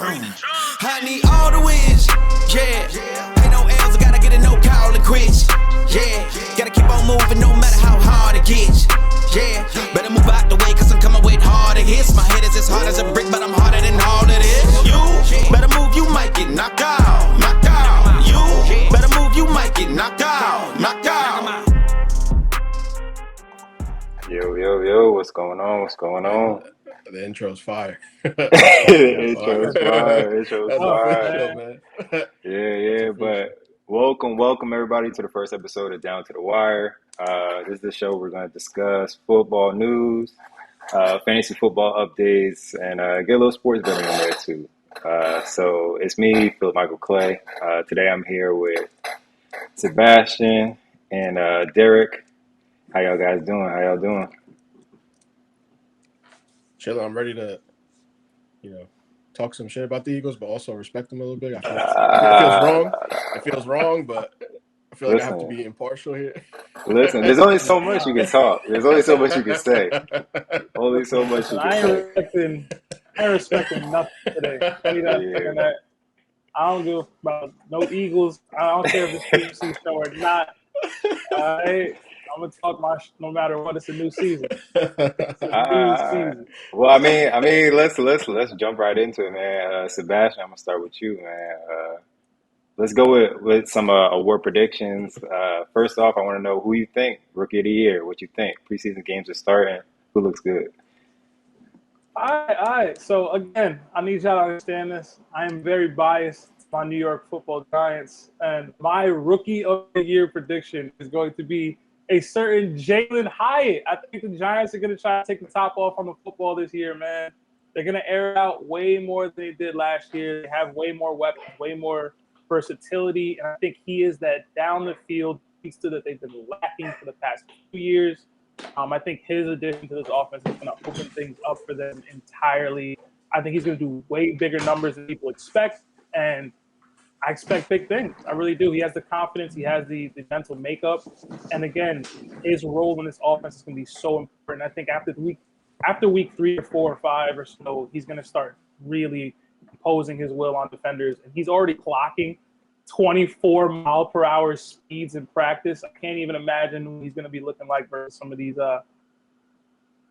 I need all the wins, yeah. Ain't no L's, I gotta get it, no call it quits, yeah. Gotta keep on moving no matter how hard it gets, yeah. Better move out the way, cause I'm coming with harder hits. My head is as hard as a brick, but I'm harder than all of this. You better move, you might get knocked out, knocked out. You better move, you might get knocked out, knocked out. Yo, what's going on? What's going on? The intro's fire. Intro's fire. That's official, man. Yeah, but welcome everybody to the first episode of Down to the Wire. This is the show we're going to discuss football news, fantasy football updates, and get a little sports betting in there too. So it's me, Philip Michael Clay. Today I'm here with Sebastian and Derek. How y'all guys doing? Chilla, I'm ready to, talk some shit about the Eagles, but also respect them a little bit. It feels wrong, but I feel like I have to be impartial here. Listen, there's only so much you can talk. There's only so much you can say. Only so much you can say. I ain't respecting nothing today. That. I don't give about no Eagles. I don't care if it's a show or not. I'm gonna talk no matter what. It's a new season. Well, I mean, let's jump right into it, man. Sebastian, I'm gonna start with you, man. Let's go with some award predictions. First off, I want to know who you think Rookie of the Year. What you think? Preseason games are starting. Who looks good? All right. So again, I need y'all to understand this. I am very biased to my New York Football Giants, and my Rookie of the Year prediction is going to be a certain Jalen Hyatt. I think the Giants are going to try to take the top off on the football this year, man. They're going to air it out way more than they did last year. They have way more weapons, way more versatility, and I think he is that down the field pizza that they've been lacking for the past 2 years. I think his addition to this offense is going to open things up for them entirely. I think he's going to do way bigger numbers than people expect, and I expect big things. I really do. He has the confidence. He has the mental makeup. And again, his role in this offense is going to be so important. I think after week 3 or 4 or 5 or so, he's going to start really imposing his will on defenders. And he's already clocking 24-mile-per-hour speeds in practice. I can't even imagine what he's going to be looking like versus some of these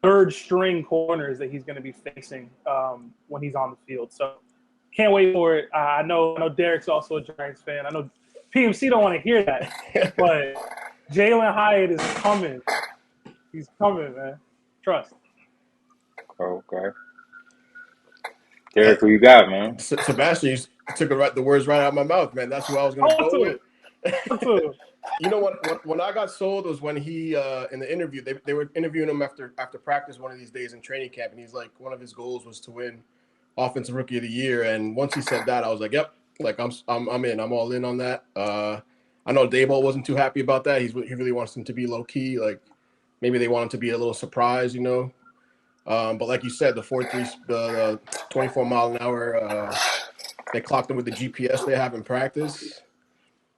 third-string corners that he's going to be facing when he's on the field. So can't wait for it. I know Derek's also a Giants fan. I know PMC don't want to hear that, but Jalen Hyatt is coming. He's coming, man. Trust. Okay. Derek, who you got, man? Sebastian, you took the words right out of my mouth, man. That's who I was going to go with. You know what? When I got sold was when he in the interview they were interviewing him after practice one of these days in training camp, and he's like, one of his goals was to win Offensive Rookie of the Year. And once he said that, I was like, yep, like I'm in. I'm all in on that. I know Daboll wasn't too happy about that. He really wants him to be low key. Like maybe they want him to be a little surprised, But like you said, the 24 mile an hour, they clocked him with the GPS they have in practice.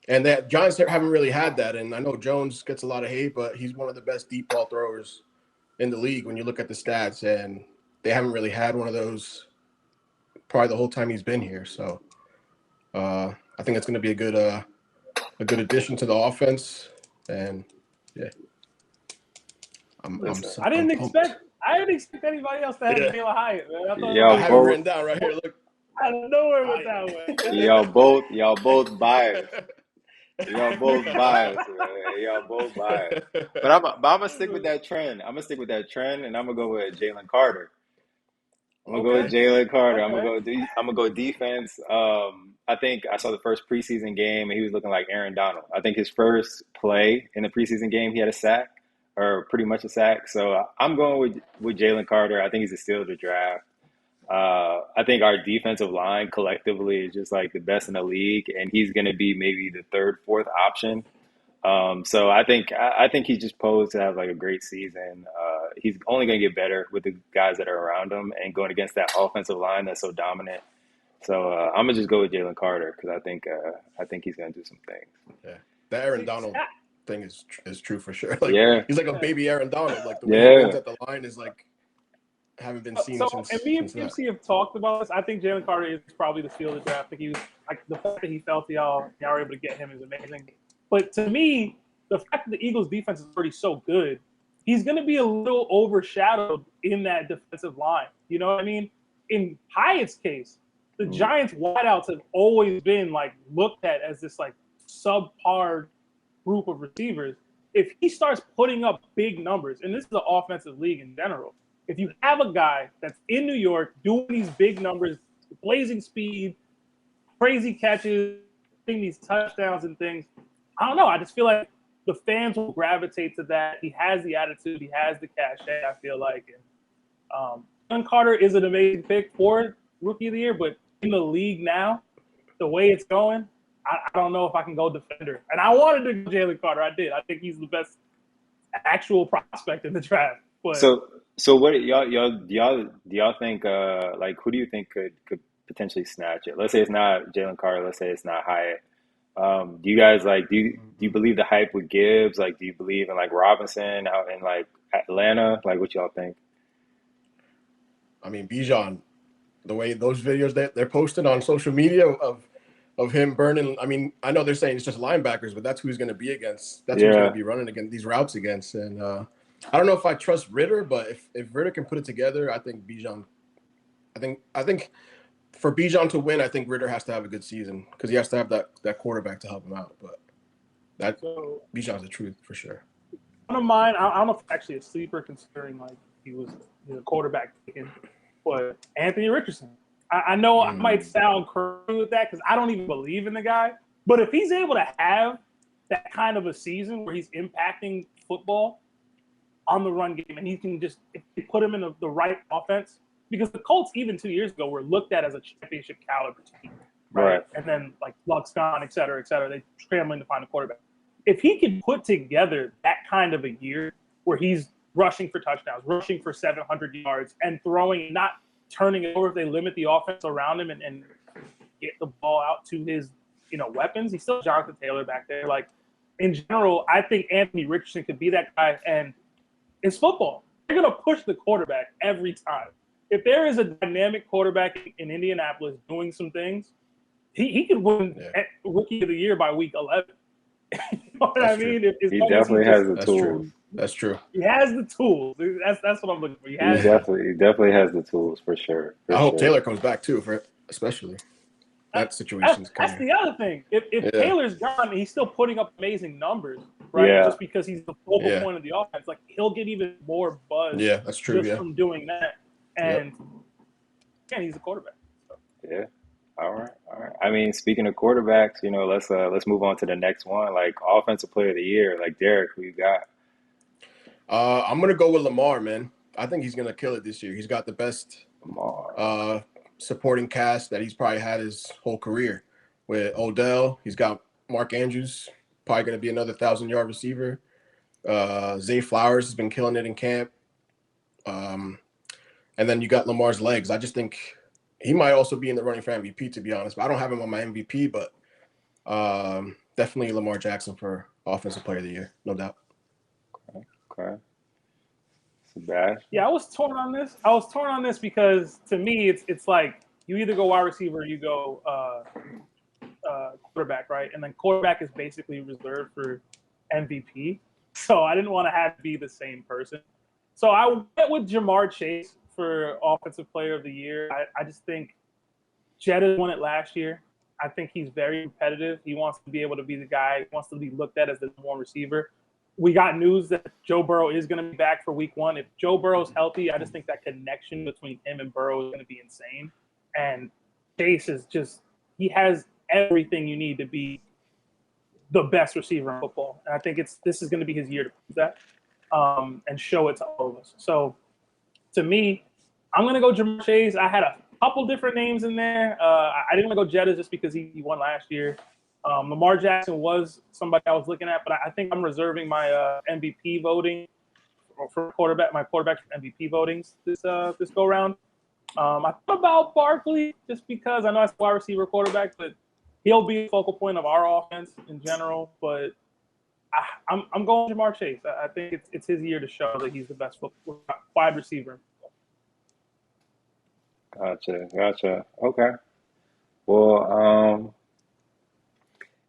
And that Giants haven't really had that. And I know Jones gets a lot of hate, but he's one of the best deep ball throwers in the league when you look at the stats. And they haven't really had one of those probably the whole time he's been here. So I think it's going to be a good addition to the offense. And yeah, I didn't expect anybody else to have Jalen Hyatt, man. I have it written down right here. Look, I don't know where it went that way. Y'all both biased. Y'all both biased, man. Y'all both biased. But I'm gonna stick with that trend. and I'm gonna go with Jalen Carter. I'm gonna go with Jalen Carter. I'm gonna go defense. I think I saw the first preseason game and he was looking like Aaron Donald. I think his first play in the preseason game he had a sack, or pretty much a sack. So I'm going with Jalen Carter. I think he's a steal of the draft. I think our defensive line collectively is just like the best in the league, and he's going to be maybe the third, fourth option. So I think he's just posed to have like a great season. He's only going to get better with the guys that are around him and going against that offensive line that's so dominant. So I'm gonna just go with Jalen Carter because I think he's going to do some things. Yeah, the Aaron Donald thing is true for sure. Like, yeah, he's like a baby Aaron Donald. Like the way he runs at the line is like haven't been seen So, since and me and that. PMC have talked about this. I think Jalen Carter is probably the steal of the draft. I think he was like the fact that he felt y'all were able to get him is amazing. But to me, the fact that the Eagles' defense is already so good, he's going to be a little overshadowed in that defensive line. You know what I mean? In Hyatt's case, the Giants' wideouts have always been like looked at as this like subpar group of receivers. If he starts putting up big numbers, and this is the offensive league in general, if you have a guy that's in New York doing these big numbers, blazing speed, crazy catches, getting these touchdowns and things, I don't know. I just feel like the fans will gravitate to that. He has the attitude. He has the cachet, I feel like. And Jalen Carter is an amazing pick for Rookie of the Year, but in the league now, the way it's going, I don't know if I can go defender. And I wanted to go Jalen Carter. I did. I think he's the best actual prospect in the draft. But So what do y'all think? Like, who do you think could potentially snatch it? Let's say it's not Jalen Carter. Let's say it's not Hyatt. Do you guys like? Do you believe the hype with Gibbs? Like, do you believe in like Robinson out in like Atlanta? Like, what y'all think? I mean, Bijan, the way those videos that they're posted on social media of him burning. I mean, I know they're saying it's just linebackers, but that's who he's going to be against. That's who he's going Yeah, to be running against these routes against. And I don't know if I trust Ritter, but if Ritter can put it together, I think Bijan. I think for Bijan to win, I think Ritter has to have a good season because he has to have that quarterback to help him out. But that Bijan's the truth for sure. one of mine, I don't know if it's actually a sleeper considering like he was the quarterback taken, but Anthony Richardson. I know I might sound crazy with that because I don't even believe in the guy, but if he's able to have that kind of a season where he's impacting football on the run game and he can just if you put him in the right offense, because the Colts even 2 years ago were looked at as a championship caliber team, right. And then like Luck's gone, et cetera, they scrambling to find a quarterback. If he can put together that kind of a year where he's rushing for touchdowns, rushing for 700 yards, and throwing, not turning it over if they limit the offense around him and get the ball out to his, weapons. He's still Jonathan Taylor back there. Like, in general, I think Anthony Richardson could be that guy. And it's football. They're going to push the quarterback every time. If there is a dynamic quarterback in Indianapolis doing some things, he could win Rookie of the Year by week 11. You know what I mean? He definitely has the tools. That's true. He has the tools. That's what I'm looking for. He definitely has the tools for sure. I hope Taylor comes back too, especially that situation's coming. That's the other thing. If Taylor's gone, he's still putting up amazing numbers, right? Yeah. Just because he's the focal point of the offense, like he'll get even more buzz. Yeah, that's true. Just from doing that, and again, he's a quarterback. So. Yeah. All right. I mean, speaking of quarterbacks, let's move on to the next one. Like offensive player of the year, like Derek, who you got? I'm gonna go with Lamar, man. I think he's gonna kill it this year. He's got the best supporting cast that he's probably had his whole career. With Odell, he's got Mark Andrews, probably gonna be another 1,000-yard receiver. Zay Flowers has been killing it in camp. And then you got Lamar's legs. I just think he might also be in the running for MVP, to be honest. But I don't have him on my MVP, but definitely Lamar Jackson for Offensive Player of the Year, no doubt. Okay. Sebastian? Yeah, I was torn on this because to me, it's like you either go wide receiver or you go quarterback, right? And then quarterback is basically reserved for MVP. So I didn't want to have to be the same person. So I went with Jamar Chase for Offensive Player of the Year. I just think Jetta won it last year. I think he's very competitive. He wants to be able to be the guy. He wants to be looked at as the number one receiver. We got news that Joe Burrow is going to be back for week 1. If Joe Burrow's healthy, I just think that connection between him and Burrow is going to be insane. And Chase is he has everything you need to be the best receiver in football. And I think this is going to be his year to prove that and show it to all of us. So to me, I'm going to go Jamar Chase. I had a couple different names in there. I didn't want to go Jetta just because he won last year. Lamar Jackson was somebody I was looking at, but I think I'm reserving my MVP voting for my quarterbacks for MVP votings this go round. I thought about Barkley just because I know it's a wide receiver quarterback, but he'll be a focal point of our offense in general. But I'm going Jamar Chase. I think it's his year to show that he's the best wide receiver. Gotcha. Okay. Well,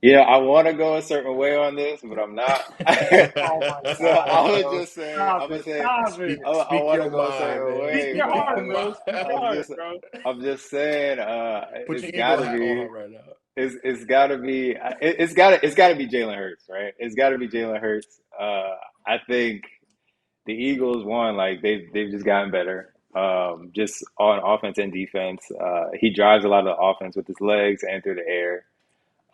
yeah, I want to go a certain way on this, but I'm not. Oh my So I God, would bro. just say, Stop I'm gonna it. say, Stop it. I Speak want to your go a mind, certain man. Speak way, your Speak your heart, but bro. Speak your mind. I'm heart, just, bro. I'm just saying, Put your it's Eagle gotta hat be, on right now. it's gotta be Jalen Hurts, right? It's gotta be Jalen Hurts. I think the Eagles, one, like they've just gotten better, just on offense and defense. He drives a lot of the offense with his legs and through the air.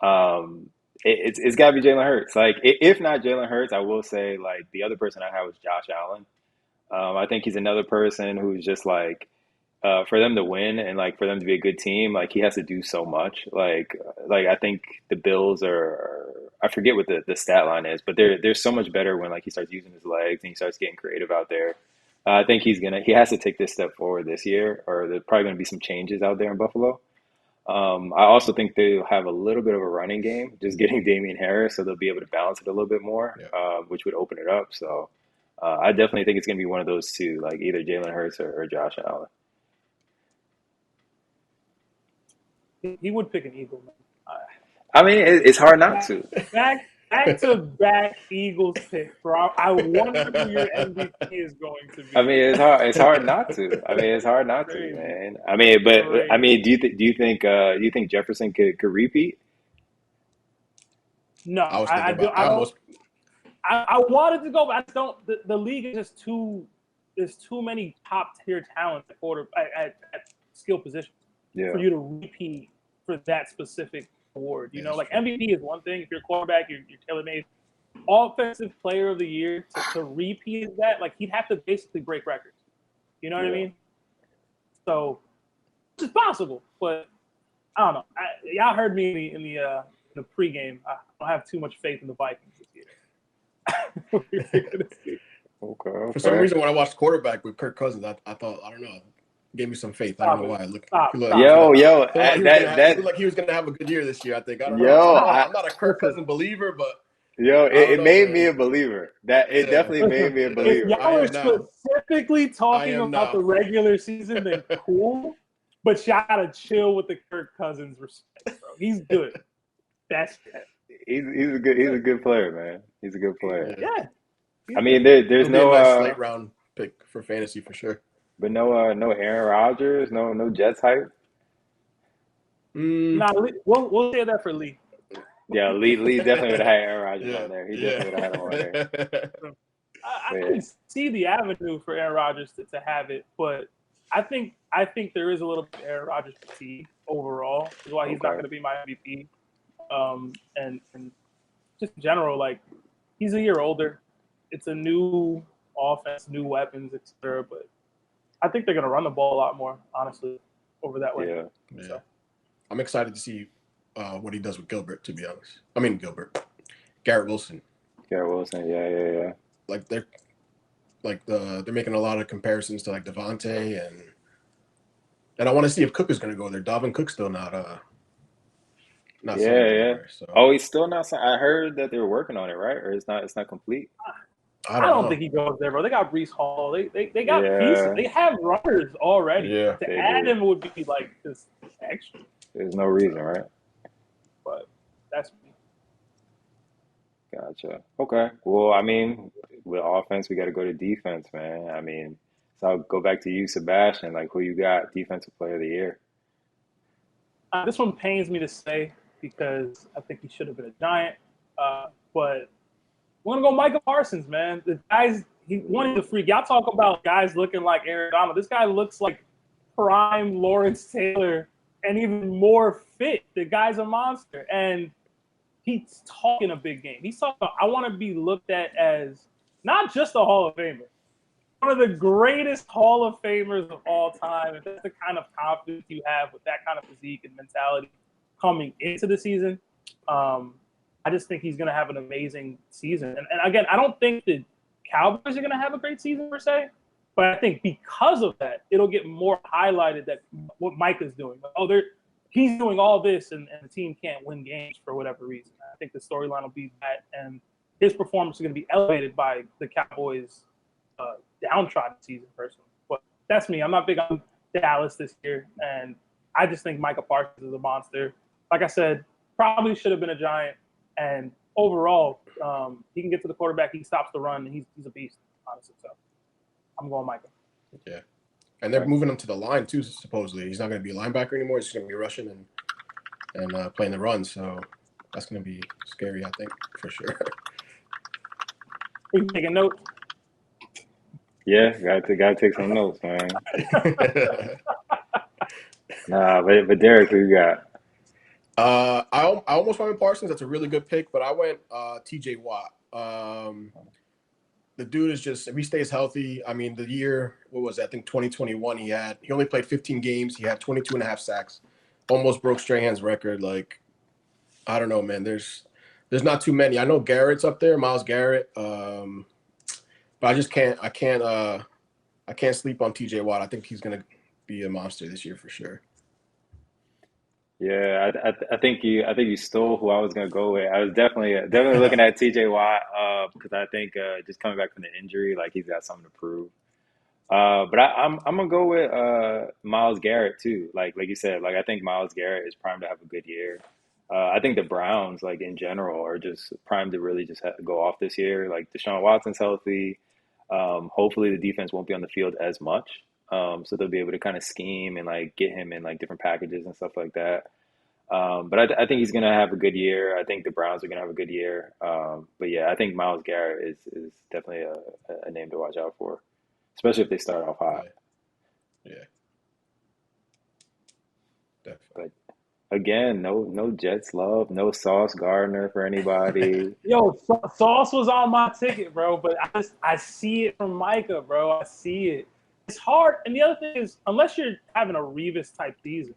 Um, it's got to be Jalen Hurts. Like, if not Jalen Hurts, I will say, like, the other person I have was Josh Allen. I think he's another person who's just like, for them to win and like for them to be a good team, like he has to do so much. Like I think the Bills are, I forget what the stat line is, but they're so much better when like he starts using his legs and he starts getting creative out there. I think he has to take this step forward this year, or there's probably going to be some changes out there in Buffalo. I also think they'll have a little bit of a running game, just getting Damian Harris, so they'll be able to balance it a little bit more, Yeah. which would open it up. So I definitely think it's going to be one of those two, like either Jalen Hurts or Josh Allen. He would pick an Eagle, man. I mean, it's hard not to. Back to back Eagles pick, bro. I wonder who your MVP is going to I be. mean, it's hard. It's hard not to. I mean, it's hard not to, Crazy, man. I mean, but I crazy. mean, do you think Jefferson could repeat? No, I was thinking I do. about. I almost. I wanted to go, but I just don't. The league is just too. There's too many top tier talent at skill positions Yeah, for you to repeat for that specific award. You Yeah, know, that's like true. MVP is one thing. If you're a quarterback, you're tailor made. Offensive Player of the Year to repeat that, like he'd have to basically break records. You know what I yeah. mean? So it's possible, but I don't know. Y'all heard me in the pregame. I don't have too much faith in the Vikings this year. Okay, For some okay. reason, when I watched quarterback with Kirk Cousins, I thought, I don't know, gave me some faith. I don't Stop know it. why. Look, Stop. he looked like he Stop. was gonna. Yo, Stop. yo, He looked like he was gonna. He looked that like he was gonna have a good year this year. I think. I don't know. yo, Stop. I'm not a Kirk Listen. Cousins believer, but Yo, I don't it know, made me man. a believer. That it Yeah, definitely made Listen. me a yeah. If believer. I y'all are am now. specifically I talking am about the now. regular season, then cool. But y'all gotta chill with the Kirk Cousins respect, bro. He's good. That's it. He's a good player, man. He's a good player. Yeah, Yeah. I He's mean, good. there's he'll be a no nice late round pick for fantasy for sure. but no Aaron Rodgers, no Jets hype. Mm, Nah, we'll say that for Lee. Yeah, Lee definitely would have had Aaron Rodgers yeah, on there. He definitely would have had him on there. yeah. I But yeah, can see the avenue for Aaron Rodgers to have it, but I think there is a little bit of Aaron Rodgers fatigue overall. Is why he's not okay. going to be my MVP. And just in general, like he's a year older. It's a new offense, new weapons, etc. But I think they're going to run the ball a lot more, honestly, over that way. Yeah. Yeah. So I'm excited to see what he does with Gilbert. To be honest, I mean Garrett Wilson. Garrett Wilson. Yeah. Like they're making a lot of comparisons to like Devontae and I want to see if Cook is going to go there. Dalvin Cook's still not signed Yeah. anywhere. So Oh, he's still not signed. I heard that they're working on it, right? Or it's not complete. I I don't don't know. think he goes there, bro. They got Brees Hall. They got pieces. Yeah, They have runners already. Yeah, To they add do. him would be like just extra. There's no reason, right? But that's me. Gotcha. Okay. Well, I mean, with offense, we got to go to defense, man. I mean, so I'll go back to you, Sebastian. Like, who you got defensive player of the year? This one pains me to say because I think he should have been a Giant. But we're gonna go Micah Parsons, man. The guy's he's a freak. Y'all talk about guys looking like Aaron Donald. This guy looks like prime Lawrence Taylor and even more fit. The guy's a monster. And he's talking a big game. He's talking about, I want to be looked at as not just a Hall of Famer, one of the greatest Hall of Famers of all time. If that's the kind of confidence you have with that kind of physique and mentality coming into the season, I just think he's going to have an amazing season. And again, I don't think the Cowboys are going to have a great season per se, but I think because of that, it'll get more highlighted that what Mike is doing. Like, he's doing all this, and the team can't win games for whatever reason. I think the storyline will be that, and his performance is going to be elevated by the Cowboys' downtrodden season, personally. But that's me. I'm not big on Dallas this year, and I just think Micah Parsons is a monster. Like I said, probably should have been a Giant, and overall, he can get to the quarterback. He stops the run, and he's a beast, honestly. So I'm going Micah. Yeah. And they're moving him to the line too, supposedly. He's not going to be a linebacker anymore. He's going to be rushing and playing the run. So that's going to be scary, I think, for sure. You taking notes? Yeah, gotta take some notes, man. Nah, but Derek, who you got? I almost went with Parsons. That's a really good pick, but I went T.J. Watt. The dude is just, if he stays healthy, I mean, the year, what was it? I think 2021, he only played 15 games. He had 22 and a half sacks, almost broke Strahan's record. Like, I don't know, man. There's not too many. I know Garrett's up there, Myles Garrett. But I just can't sleep on TJ Watt. I think he's gonna be a monster this year for sure. Yeah, I think you stole who I was gonna go with. I was definitely looking at T.J. Watt because I think just coming back from the injury, like he's got something to prove. But I'm gonna go with Myles Garrett too. Like you said, like I think Myles Garrett is primed to have a good year. I think the Browns, like in general, are just primed to really just go off this year. Like Deshaun Watson's healthy. Hopefully the defense won't be on the field as much. So they'll be able to kind of scheme and like get him in like different packages and stuff like that. But I think he's gonna have a good year. I think the Browns are gonna have a good year. But yeah, I think Myles Garrett is definitely a name to watch out for, especially if they start off hot. Yeah, But definitely. again, no Jets love, no Sauce Gardner for anybody. Yo, Sauce was on my ticket, bro, but I see it from Micah, bro. I see it. It's hard, and the other thing is, unless you're having a Revis type season,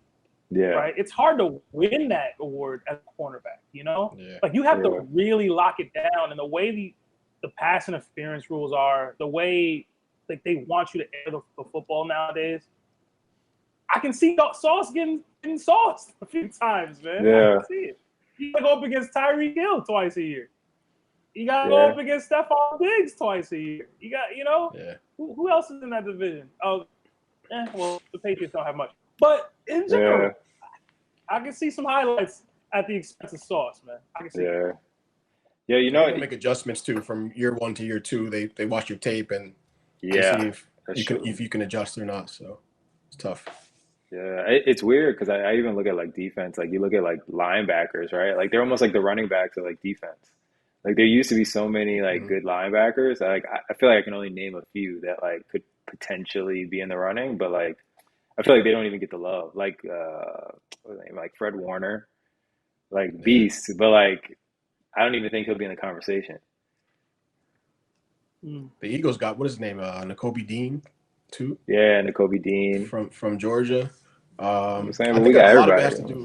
Yeah, right? It's hard to win that award as a cornerback, you know? Yeah. Like you have Yeah. to really lock it down, and the way the pass interference rules are, the way like they want you to air the football nowadays. I can see Sauce getting sauced a few times, man. Yeah. I can see it. You gotta go up against Tyreek Hill twice a year. You gotta go Yeah. up against Stephon Diggs twice a year. You got, Yeah. who else is in that division? Oh, well, the Patriots don't have much. But in general, I can see some highlights at the expense of Sauce, man. I can see it. Yeah. You know, They make adjustments too from year 1 to year 2. They watch your tape and they yeah, see if that's you can true. if you can adjust or not. So it's tough. Yeah, it's weird because I even look at like defense. Like you look at like linebackers, right? Like they're almost like the running backs of like defense. Like there used to be so many like good linebackers. Like I feel like I can only name a few that like could potentially be in the running, but like I feel like they don't even get the love. Like what's his name? Like Fred Warner, like beast, but like I don't even think he'll be in the conversation. The Eagles got, what is his name? N'Kobe Dean too. Yeah, N'Kobe Dean. From Georgia. I'm saying, I but we think got a lot of it everybody. has to do.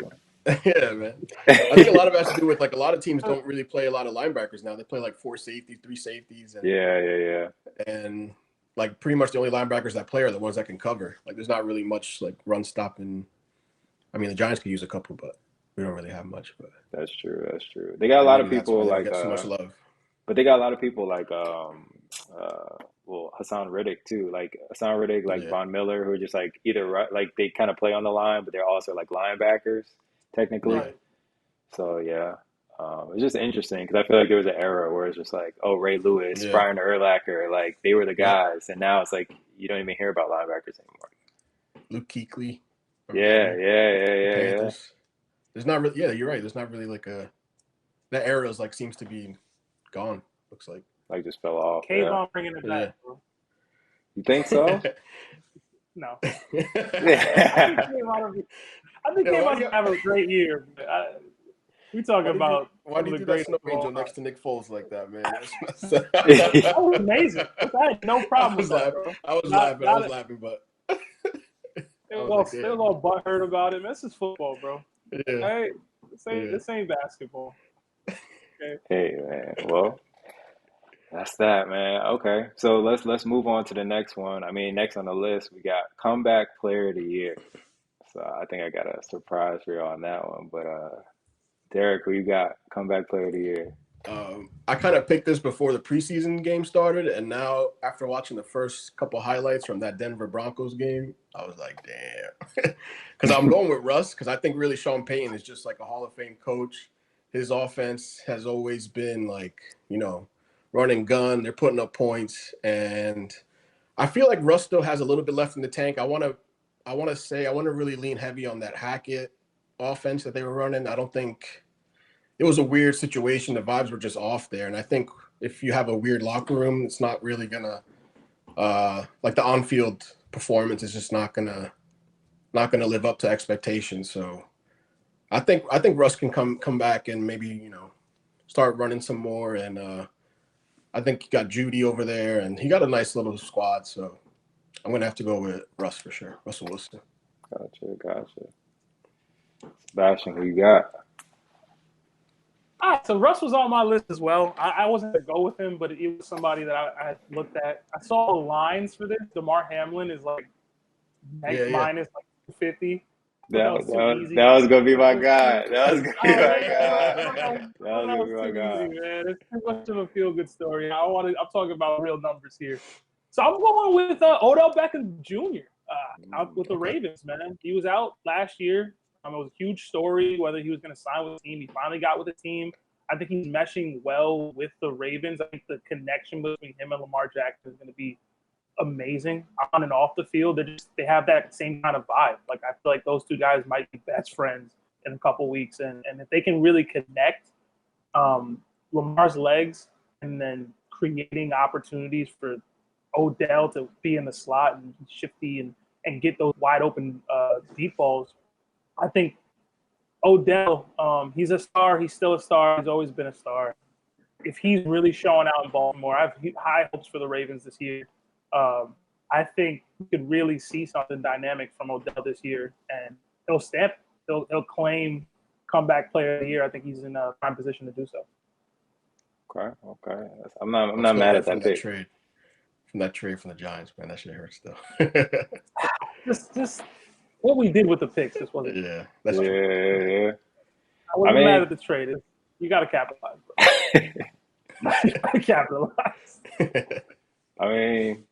Yeah, man. I think a lot of it has to do with like a lot of teams don't really play a lot of linebackers now. They play like 4 safeties, 3 safeties, and Yeah. and like pretty much the only linebackers that play are the ones that can cover. Like there's not really much like run stopping. I mean, the Giants could use a couple, but we don't really have much. But That's true. They got a lot of maybe that's why people they don't like get so much love. but they got a lot of people like well, Hassan Riddick too. Like Hassan Riddick, like Yeah. Von Miller, who are just like either like they kind of play on the line, but they're also like linebackers technically. Right. So yeah, it's just interesting because I feel like there was an era where it's just like, oh, Ray Lewis, Yeah. Brian Urlacher, like they were the Yeah. guys, and now it's like you don't even hear about linebackers anymore. Luke Kuechly. Yeah. Panthers. There's not really. Yeah, you're right. There's not really like that era is like seems to be gone. Looks like. Like just fell off. Kayvon bringing it back, Yeah. bro. You think so? No. Yeah. I think Kayvon's gonna have a great year. We talking about why do you do that snow angel next to Nick Foles like that, man? That was amazing. I had no problem with that, bro. I was laughing, but They was all butthurt about it. Man, this is football, bro. yeah. Hey, this ain't basketball. Okay. Hey man, well, that's that, man. Okay, so let's move on to the next one. I mean, next on the list we got comeback player of the year. So I think I got a surprise for you on that one. But Derek, who you got? Comeback player of the year. I kind of picked this before the preseason game started, and now after watching the first couple highlights from that Denver Broncos game, I was like, damn. Because I'm going with Russ, because I think really Sean Payton is just like a Hall of Fame coach. His offense has always been like, run and gun. They're putting up points, and I feel like Russ still has a little bit left in the tank. I want to really lean heavy on that Hackett offense that they were running. I don't think it was a weird situation. The vibes were just off there. And I think if you have a weird locker room, it's not really gonna like the on-field performance is just not gonna live up to expectations. So I think Russ can come back and maybe, start running some more. And I think he got Judy over there and he got a nice little squad. So I'm gonna have to go with Russ for sure. Russell Wilson. Gotcha. Sebastian, who you got? All right, so Russ was on my list as well. I wasn't going to go with him, but it was somebody that I looked at. I saw the lines for this. DeMar Hamlin is like minus like 250. That was going to be my guy. That was going to be my guy. That was going to be my guy. Man. It's too much of a feel-good story. I'm talking about real numbers here. So I'm going with Odell Beckham Jr. Out with the Ravens, man. He was out last year. It was a huge story whether he was going to sign with the team. He finally got with the team. I think he's meshing well with the Ravens. I think the connection between him and Lamar Jackson is going to be amazing on and off the field. They have that same kind of vibe. Like I feel like those two guys might be best friends in a couple weeks, and if they can really connect Lamar's legs and then creating opportunities for Odell to be in the slot and shifty and get those wide open deep balls. I think Odell, he's a star. He's still a star. He's always been a star. If he's really showing out in Baltimore, I have high hopes for the Ravens this year. I think we could really see something dynamic from Odell this year, and he'll stamp. He'll claim comeback player of the year. I think he's in a prime position to do so. Okay. I'm not mad at that pick. From that trade from the Giants, man, that shit hurts though. just what we did with the picks. This wasn't. Yeah, that's true. Yeah. I wasn't mad at the trade. You got to capitalize, bro. You got to capitalize. I mean,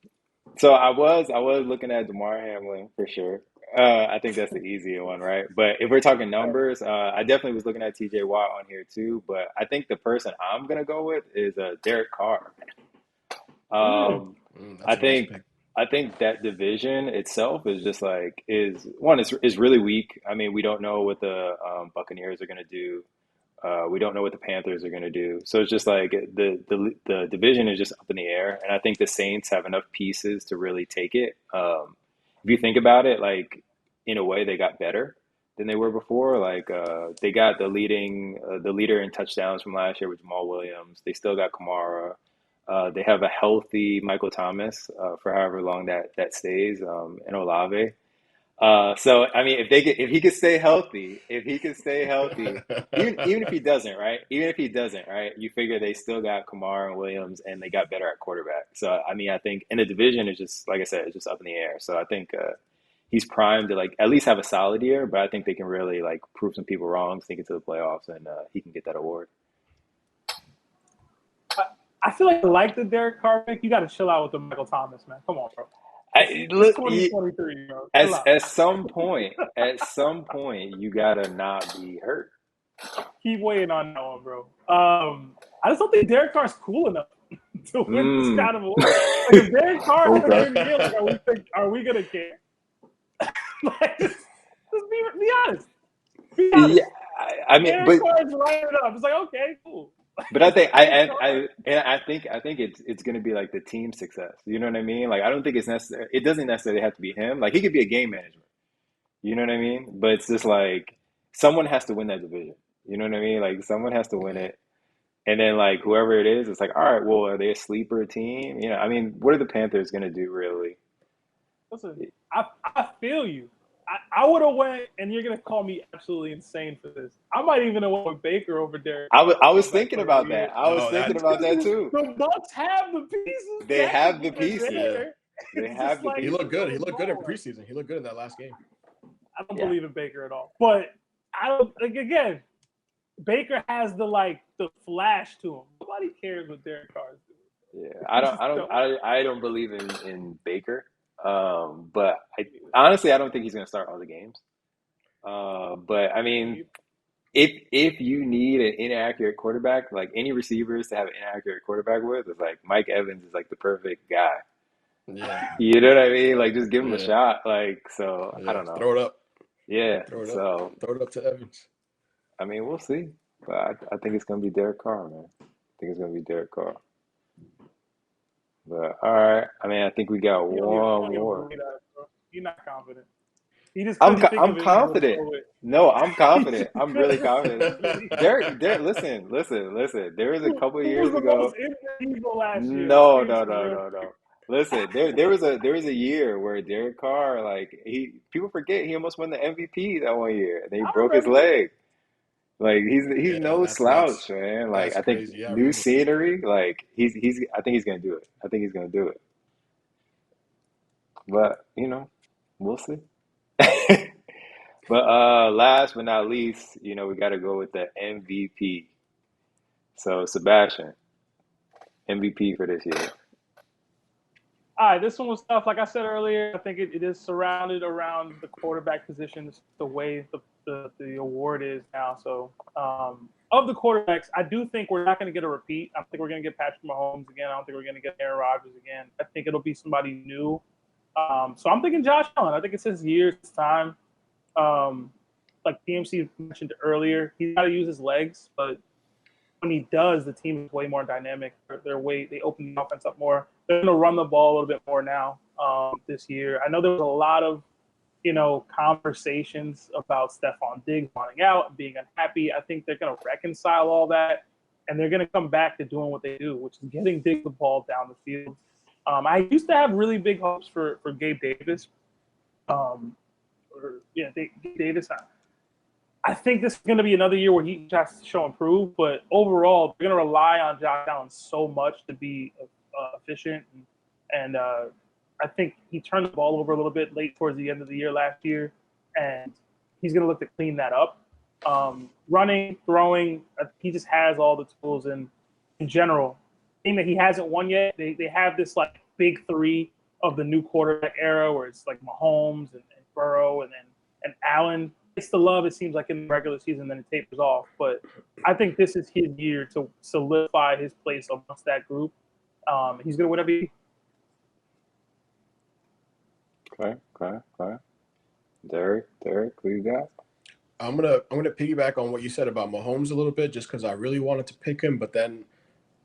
so I was looking at DeMar Hamlin for sure. I think that's the easier one, right? But if we're talking numbers, I definitely was looking at TJ Watt on here too. But I think the person I'm gonna go with is Derek Carr. I think that division itself is just like is really weak. I mean, we don't know what the Buccaneers are gonna do. We don't know what the Panthers are gonna do. So it's just like the division is just up in the air. And I think the Saints have enough pieces to really take it. If you think about it, like in a way, they got better than they were before. Like they got the leader in touchdowns from last year with Jamal Williams. They still got Kamara. They have a healthy Michael Thomas for however long that stays, and Olave. So I mean, if he could stay healthy, even if he doesn't, right? You figure they still got Kamara and Williams, and they got better at quarterback. So I mean, I think in the division is just like I said, it's just up in the air. So I think he's primed to like at least have a solid year, but I think they can really like prove some people wrong, sneak into the playoffs, and he can get that award. I feel like the Derek Carr pick. You got to chill out with the Michael Thomas, man. Come on, bro. Look, 2023, bro. At some point, you gotta not be hurt. Keep waiting on that one, bro. I just don't think Derek Carr's cool enough to win this kind of award. Like, if Derek Carr is going to be like, are we gonna care? Like, just be honest. Be honest. Yeah, I mean, Derek Carr's lining it up. It's like, okay, cool. But I think I think it's going to be like the team success. You know what I mean? Like I don't think it's necessary. It doesn't necessarily have to be him. Like he could be a game management. You know what I mean? But it's just like someone has to win that division. You know what I mean? Like someone has to win it, and then like whoever it is, it's like all right. Well, are they a sleeper team? You know, I mean, what are the Panthers going to do really? Listen, I feel you. I would have went, and you're gonna call me absolutely insane for this. I might even have went with Baker over Derek. I was thinking about that. I was thinking about that too. The Bucks have the pieces. They have the pieces. They have the. He looked good. He looked good in preseason. He looked good in that last game. I don't believe in Baker at all. But I don't like again. Baker has the like the flash to him. Nobody cares what Derek Carr is doing. Yeah, I don't believe in Baker. But honestly, I don't think he's going to start all the games. But I mean, if you need an inaccurate quarterback, like any receivers to have an inaccurate quarterback with, it's like Mike Evans is like the perfect guy. Yeah. You know what I mean? Like just give him a Yeah. shot. Like so, I Yeah. don't know. Throw it up. Yeah. Throw it up. So Throw it up to Evans. I mean, we'll see. But I think it's going to be Derek Carr, man. I think it's going to be Derek Carr. But all right. I mean, I think we got You don't one even more. believe that, bro. You're not confident. He just couldn't think I'm of it. He's gonna confident. go with. No, I'm He confident. just I'm really couldn't confident. believe Derek, listen. There was a Who couple of was years the ago. most injured Eagle last year? Let's No, keep it no, for no, real. no, no. Listen, there was a year where Derek Carr, like people forget he almost won the MVP that one year, and then he I broke his remember. leg. Like he's Yeah, no that's slouch, nuts. man. Like That's I think crazy. Yeah, I new remember. scenery. Like he's I think he's gonna do it. I think he's gonna do it. But we'll see. But last but not least, we got to go with the MVP. So Sebastian, MVP for this year. All right, this one was tough. Like I said earlier, I think it is surrounded around the quarterback positions, the way the award is now. So, of the quarterbacks, I do think we're not going to get a repeat. I think we're going to get Patrick Mahomes again. I don't think we're going to get Aaron Rodgers again. I think it'll be somebody new. So I'm thinking Josh Allen. I think it's his year, it's time. Like PMC mentioned earlier, he's got to use his legs, but when he does, the team is way more dynamic. They open the offense up more. They're going to run the ball a little bit more now this year. I know there was a lot of conversations about Stephon Diggs wanting out and being unhappy. I think they're going to reconcile all that, and they're going to come back to doing what they do, which is getting Diggs the ball down the field. I used to have really big hopes for Gabe Davis. Gabe Davis. I think this is going to be another year where he has to show improve, but overall, they're going to rely on Josh Allen so much to be efficient. And I think he turned the ball over a little bit late towards the end of the year last year, and he's going to look to clean that up. Running, throwing, he just has all the tools. And in general, thing that he hasn't won yet, they have this like big three of the new quarterback era where it's like Mahomes and Burrow and Allen. It's the love, it seems like, in the regular season, then it tapers off. But I think this is his year to solidify his place amongst that group. He's going to win MVP. Okay. Derek, who you got? I'm gonna piggyback on what you said about Mahomes a little bit, just because I really wanted to pick him, but then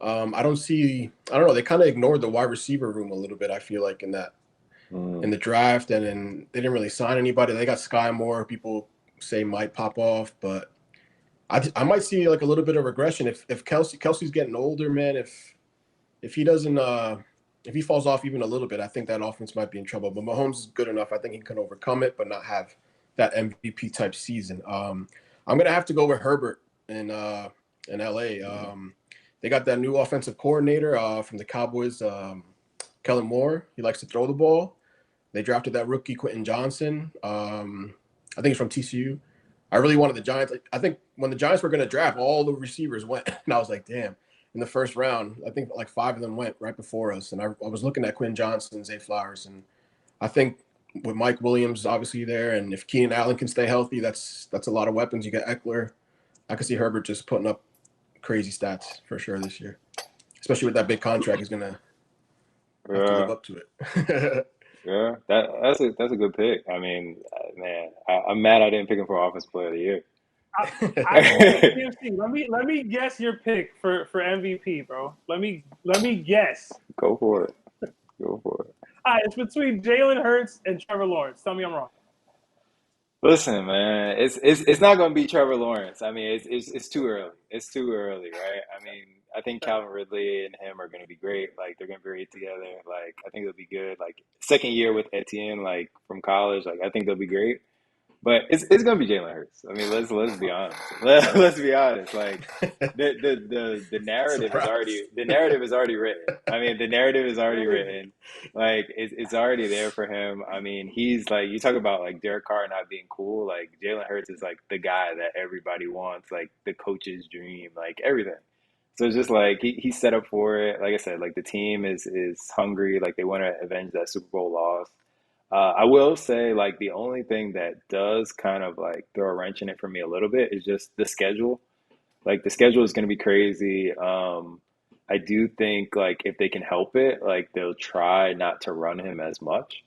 I don't know. They kind of ignored the wide receiver room a little bit. I feel like in the draft, and then they didn't really sign anybody. They got Sky Moore. People say might pop off, but I might see like a little bit of regression if Kelsey's getting older, man. If he doesn't if he falls off even a little bit, I think that offense might be in trouble. But Mahomes is good enough. I think he can overcome it, but not have that MVP type season. I'm gonna have to go with Herbert in LA. They got that new offensive coordinator from the Cowboys, Kellen Moore. He likes to throw the ball. They drafted that rookie Quentin Johnson. I think he's from TCU. I really wanted the Giants. I think when the Giants were going to draft, all the receivers went. And I was like, damn. In the first round, I think like 5 of them went right before us. And I was looking at Quinn Johnson, Zay Flowers. And I think with Mike Williams obviously there, and if Keenan Allen can stay healthy, that's a lot of weapons. You got Eckler. I could see Herbert just putting up crazy stats for sure this year. Especially with that big contract, he's going to have to live up to it. Yeah, that's a good pick. I mean, man, I'm mad I didn't pick him for Offensive Player of the Year. Let me guess your pick for MVP, bro. Let me guess. Go for it. All right, it's between Jalen Hurts and Trevor Lawrence. Tell me I'm wrong. Listen, man, it's not going to be Trevor Lawrence. I mean, it's too early. It's too early, right? I mean, I think Calvin Ridley and him are going to be great. Like they're going to be great together. Like I think they'll be good. Like second year with Etienne, like from college, like I think they'll be great. But it's gonna be Jalen Hurts. I mean, let's be honest. Let's be honest. Like the narrative is Surprise. already written. I mean, the narrative is already written. Like it's already there for him. I mean, he's like, you talk about like Derek Carr not being cool. Like Jalen Hurts is like the guy that everybody wants, like the coach's dream, like everything. So it's just like he's set up for it. Like I said, like the team is hungry. Like they want to avenge that Super Bowl loss. I will say, like, the only thing that does kind of like throw a wrench in it for me a little bit is just the schedule. Like, the schedule is going to be crazy. I do think, like, if they can help it, like, they'll try not to run him as much.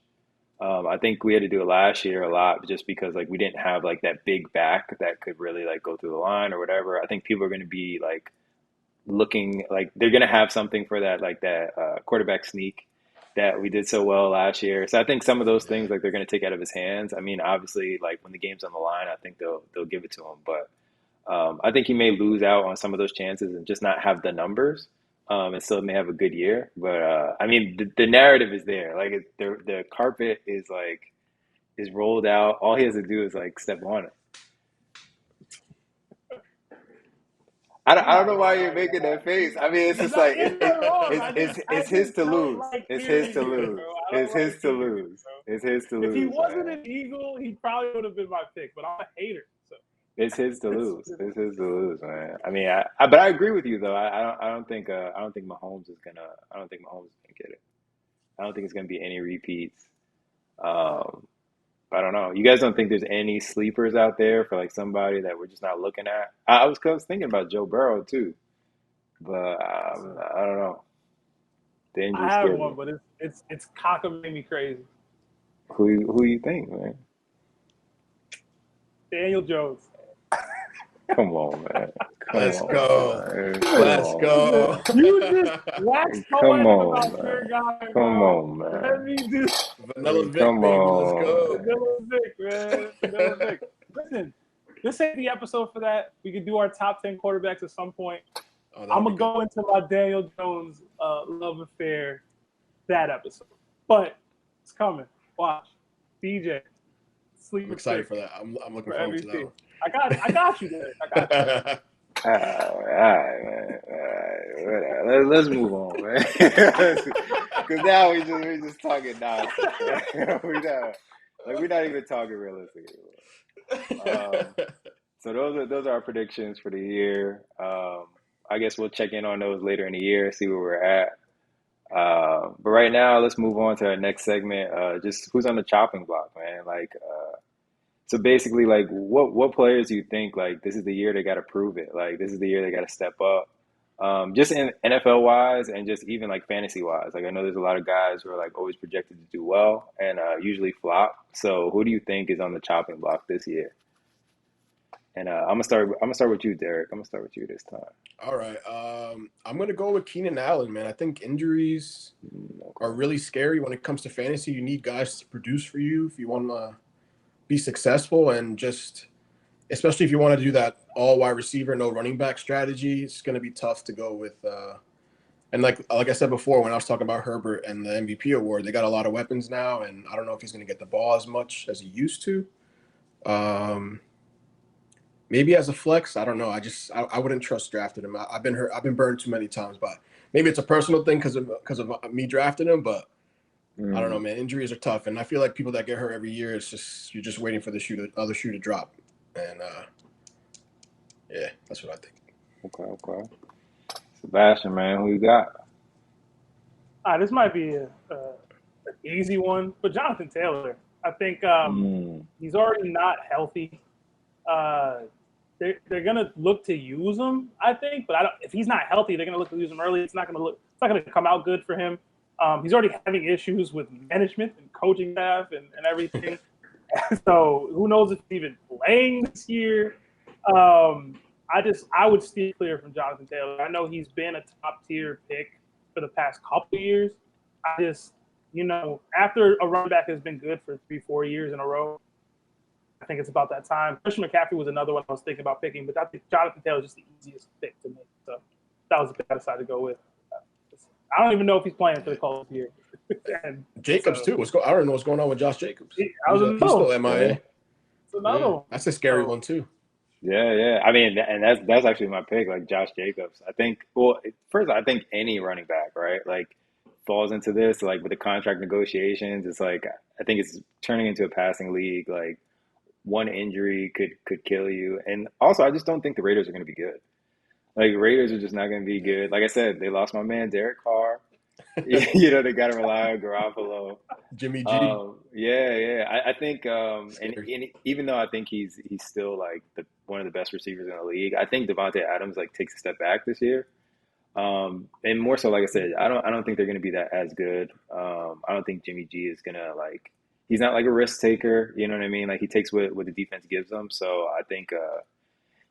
I think we had to do it last year a lot just because, like, we didn't have, like, that big back that could really, like, go through the line or whatever. I think people are going to be, like, looking like they're going to have something for that, like, that quarterback sneak that we did so well last year. So I think some of those things like they're going to take out of his hands. I mean, obviously, like when the game's on the line, I think they'll give it to him. But I think he may lose out on some of those chances and just not have the numbers. And still may have a good year. But I mean, the narrative is there. Like the carpet is rolled out. All he has to do is like step on it. I don't know why you're making that face. I mean, it's just like it's his to lose. It's his to lose. It's his to lose. It's his to lose. If he wasn't an Eagle, he probably would have been my pick. But I'm a hater, so it's his to lose. It's his to lose, man. I mean, but I agree with you though. I don't think Mahomes is gonna. I don't think Mahomes is gonna get it. I don't think it's gonna be any repeats. Um, I don't know. You guys don't think there's any sleepers out there for like somebody that we're just not looking at? I was thinking about Joe Burrow too, but I don't know. The injury I have scares me. one, but it's cock made me crazy. Who you think, man? Daniel Jones. Come on, man. Let's on, go. man. Let's go. You just wax Come poetic on, about your man. guy, Come bro. on, man. Let me do Vanilla Vic, Come baby. Let's on. go. Vanilla Vic, man. Vanilla Vic. Listen, this ain't the episode for that. We could do our top 10 quarterbacks at some point. Oh, I'm gonna go into my Daniel Jones love affair that episode, but it's coming. Watch, DJ. Sleep. I'm excited for that. I'm looking forward to that one. I got you there. I got you. All right, man. All right, whatever. Let's move on, man. Because now we just talking nonsense. Man. We're not even talking realistic anymore. So those are our predictions for the year. I guess we'll check in on those later in the year, see where we're at. But right now, let's move on to our next segment. Just who's on the chopping block, man? So basically, like, what players do you think, like, this is the year they got to prove it? Like, this is the year they got to step up. Just in NFL-wise and just even, like, fantasy-wise. Like, I know there's a lot of guys who are, like, always projected to do well and usually flop. So who do you think is on the chopping block this year? And I'm gonna start with you, Derek. I'm gonna start with you this time. All right. I'm gonna go with Keenan Allen, man. I think injuries are really scary when it comes to fantasy. You need guys to produce for you if you want to be successful, and just especially if you want to do that all wide receiver, no running back strategy. It's gonna be tough to go with. And like I said before, when I was talking about Herbert and the MVP award, they got a lot of weapons now, and I don't know if he's gonna get the ball as much as he used to. Maybe as a flex, I don't know. I wouldn't trust drafting him. I've been hurt. I've been burned too many times, but maybe it's a personal thing because of me drafting him. But I don't know, man. Injuries are tough, and I feel like people that get hurt every year, you're just waiting for the other shoe to drop. And yeah, that's what I think. Okay. Sebastian, man, who you got? This might be an easy one, but Jonathan Taylor. I think he's already not healthy. They're gonna look to use him, I think, but if he's not healthy, they're gonna look to use him early. It's not gonna come out good for him. He's already having issues with management and coaching staff and everything. So who knows if he's even playing this year? I would steer clear from Jonathan Taylor. I know he's been a top tier pick for the past couple of years. After a running back has been good for 3-4 years in a row, I think it's about that time. Christian McCaffrey was another one I was thinking about picking, but I think Jonathan Taylor is just the easiest pick to make. So that was the pick I decided to go with. I don't even know if he's playing for the Colts here. And Jacobs too. I don't know what's going on with Josh Jacobs. He's still MIA. another one. That's a scary So, one too. Yeah. I mean, and that's actually my pick, like Josh Jacobs. I think, well, first, I think any running back, right? Like falls into this, like with the contract negotiations, it's like I think it's turning into a passing league. Like one injury could kill you. And also, I just don't think the Raiders are going to be good. Like Raiders are just not going to be good. Like I said, they lost my man Derek Carr. They got to rely on Garoppolo. Jimmy G. Yeah. I think, Scary. and even though I think he's still like one of the best receivers in the league, I think Devontae Adams like takes a step back this year. And more so, like I said, I don't think they're going to be that as good. I don't think Jimmy G is going to like. He's not like a risk taker. You know what I mean? Like he takes what the defense gives him. So I think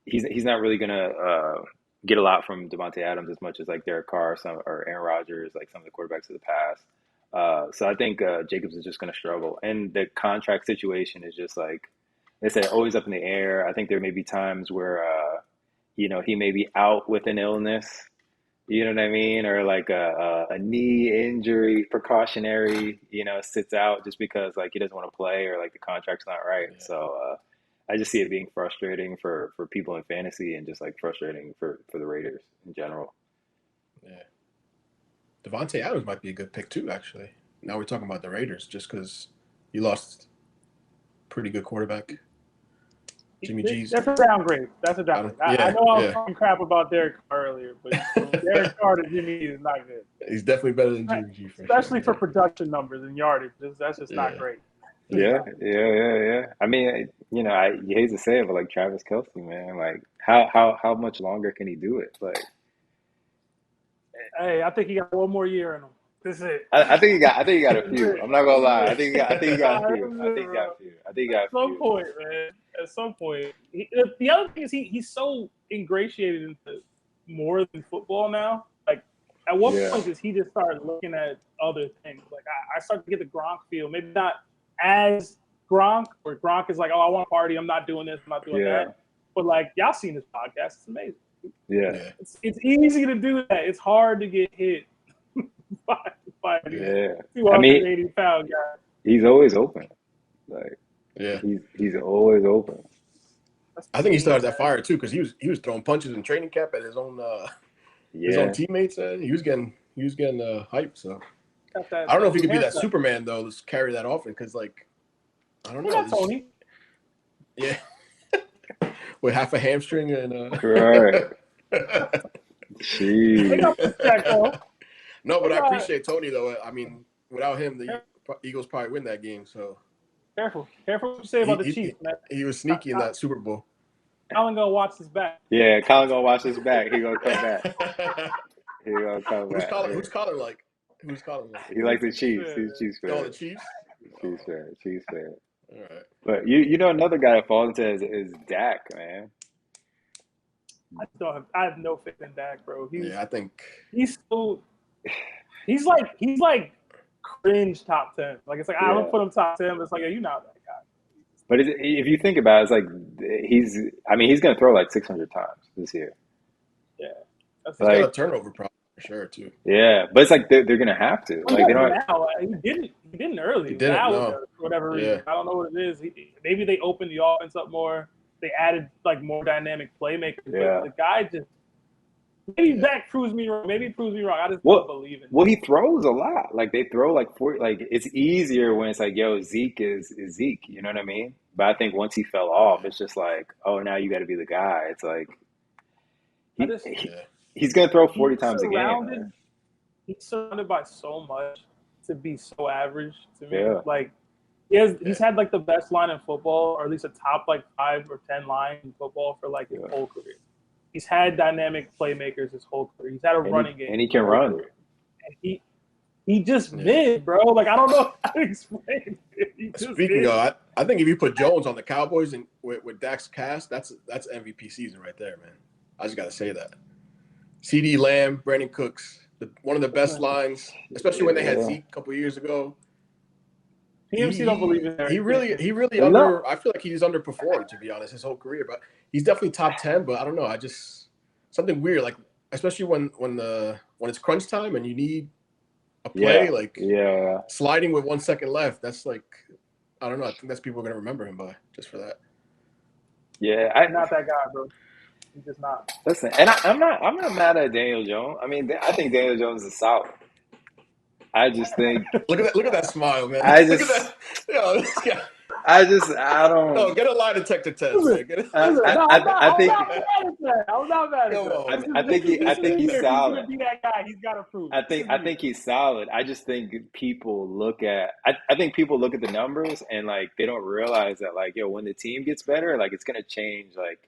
he's not really going to get a lot from Devontae Adams as much as like Derek Carr, or Aaron Rodgers, like some of the quarterbacks of the past. So I think Jacobs is just going to struggle, and the contract situation is just like they said, always up in the air. I think there may be times where he may be out with an illness, you know what I mean, or like a knee injury, precautionary, sits out just because like he doesn't want to play or like the contract's not right. Yeah. So I just see it being frustrating for people in fantasy and just like frustrating for the Raiders in general. Yeah. Devontae Adams might be a good pick too, actually. Now we're talking about the Raiders just because you lost pretty good quarterback. Jimmy G's. That's a downgrade. I know I was talking crap about Derek Carr earlier, but Derek Carr to Jimmy G is not good. He's definitely better than Jimmy G, especially for production numbers and yardage. That's just not great. Yeah. I mean, you hate to say it, but like Travis Kelce, man, like how much longer can he do it? Like, hey, I think he got one more year in him. This is it. I think he got a few. I'm not gonna lie. I think he got a few. At some point, man. At some point, the other thing is he's so ingratiated into more than football now. Like, at what point does he just start looking at other things? Like, I start to get the Gronk feel. Maybe not as Gronk, where Gronk is like, oh, I want to party. I'm not doing this. I'm not doing that. But like, y'all seen this podcast? It's amazing. Yeah. It's easy to do that. It's hard to get hit by a 280-pound guy. He's always open. Like, yeah, he's always open. I think he started that fire too because he was throwing punches in training camp at his own teammates. He was getting hyped. So I don't know if he could be that Superman though. Let's carry that often because like I don't know. Tony. Yeah, with half a hamstring and right. Jeez. No, but I appreciate Tony though. I mean, without him, the Eagles probably win that game. So careful what you say about the Chiefs, man. He was sneaky in that Super Bowl. Colin gonna watch his back. Yeah, Colin gonna watch his back. He gonna come back. Who's Colin like? He likes the Chiefs. He's a Chiefs fan. Oh, the Chiefs. Chiefs fan. All right. But another guy that falls into is Dak, man. I have no faith in Dak, bro. I think he's so. He's like cringe top 10. Like it's like I would put him top 10, but it's like you're not that guy. But if you think about it, it's like he's gonna throw like 600 times this year. Yeah, that's like a turnover problem for sure too. Yeah, but it's like they're gonna have to. Like they don't. Now, he didn't early. He didn't. For whatever reason, I don't know what it is. Maybe they opened the offense up more. They added like more dynamic playmakers. Yeah. But the guy just. Maybe Dak proves me wrong. I just don't believe it. Well, he throws a lot. Like they throw like 40. Like it's easier when it's like, yo, Zeke is Zeke. You know what I mean? But I think once he fell off, it's just like, oh, now you got to be the guy. It's like he's gonna throw 40 times a game. Man. He's surrounded by so much to be so average to me. Yeah. Like he's had like the best line in football, or at least a top like 5 or 10 line in football for like his whole career. He's had dynamic playmakers his whole career. He's had a running game. And he can run. And he just mid, bro. Like, I don't know how to explain it. Speaking of, I think if you put Jones on the Cowboys and with Dak's cast, that's MVP season right there, man. I just got to say that. CD Lamb, Brandon Cooks, one of the best lines, especially when they had Zeke a couple of years ago. PMC don't believe in that. He really I feel like he's underperformed, to be honest, his whole career. But he's definitely top 10. But I don't know. Something weird, like especially when it's crunch time and you need a play, sliding with 1 second left. That's like, I don't know. I think that's people are gonna remember him by just for that. Yeah, He's not that guy, bro. He's just not. listen, and I'm not mad at Daniel Jones. I mean, I think Daniel Jones is solid. I just think Look at that smile, man. I Look at just that. Yo, this guy. I No, don't get a lie detector test, man. Get I, it. No, I, I I'm think not mad at that. I'm not mad at Come that. on, I think man. I think This he's year, if he's solid. gonna be that guy, he's got to prove it. I think he's solid. I just think people look at I think people look at the numbers and like they don't realize that like yo when the team gets better like it's gonna change like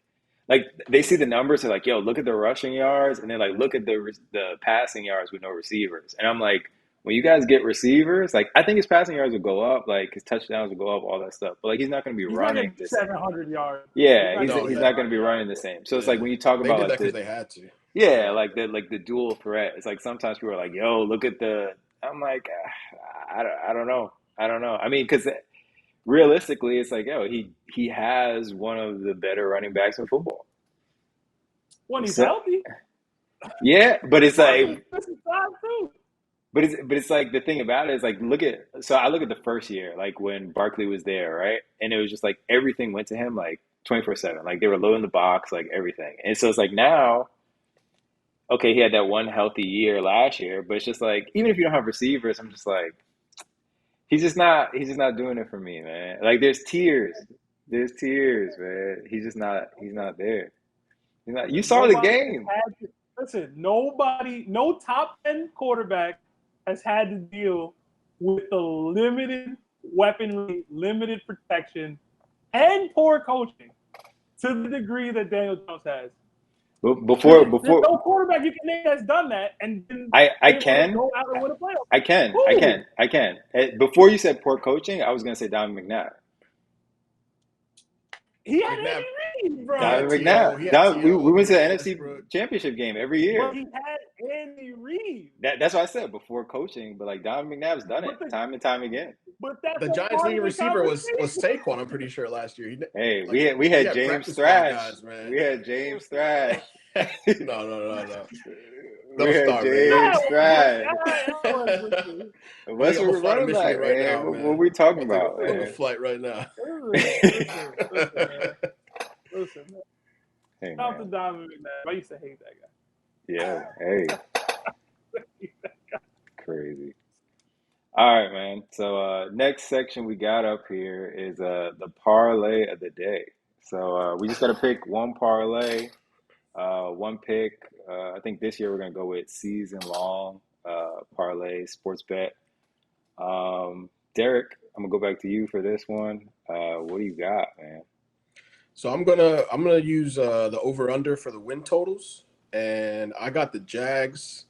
they see the numbers and like yo look at the rushing yards and then like look at the passing yards with no receivers and I'm like when you guys get receivers like I think his passing yards will go up like his touchdowns will go up all that stuff but like he's not gonna be He's not running getting the same. 700 yards. Yeah, He's not No, he's getting yeah, not gonna 700 be yards. running the same. So it's like yeah. when you talk They about did like that because they had to. yeah, like the dual threat. It's like sometimes people are like, "Yo, look at the." I'm like, I don't know, I don't know. I mean, because realistically, it's like, yo, he has one of the better running backs in football. When he's So healthy, yeah, but it's Barkley's like, missing time too. but it's like the thing about it is like, look at. So I look at the first year, like when Barkley was there, right, and it was just like everything went to him like 24/7. Like they were loading the box, like everything, and so it's like now. Okay, he had that one healthy year last year, but it's just like even if you don't have receivers, I'm just like he's just not doing it for me, man. Like there's tears, man. He's not there. He's not. You saw the Nobody has game. had to, listen. No top 10 quarterback has had to deal with the limited weaponry, limited protection, and poor coaching to the degree that Daniel Jones has. Before There's no quarterback you can name that's done that and been I able to can go out and win a playoff I game. can I Who? can I can. Before you said poor coaching, I was gonna say Donovan McNabb. He had McNabb, Andy Reid, bro. he had Donovan T.O. He McNabb. had We T.O. went He to the had NFC Westbrook. Championship game every But year. he had Andy Reid. That's why I said before coaching, but like Donovan McNabb's done it time and time again. But that's The a Giants' part leading of the receiver was conversation. Saquon. I'm pretty sure last year. Hey, Like we he had had James practice squad Thrash. guys, man. We had James Thrash. No. We Don't had start, man. James Thrash. We What's got your a flight to running back, Michigan right man? now, What man. are we talking I'll take about, a man? flight right now. Listen, man. Hey, Shout out to man. Donovan McNabb. I used to hate that guy. Yeah. Hey, crazy. All right, man. So next section we got up here is the parlay of the day. So we just got to pick one parlay, one pick. I think this year we're gonna go with season long parlay sports bet. Derek, I'm gonna go back to you for this one. What do you got, man? So I'm gonna use the over under for the win totals, and I got the Jags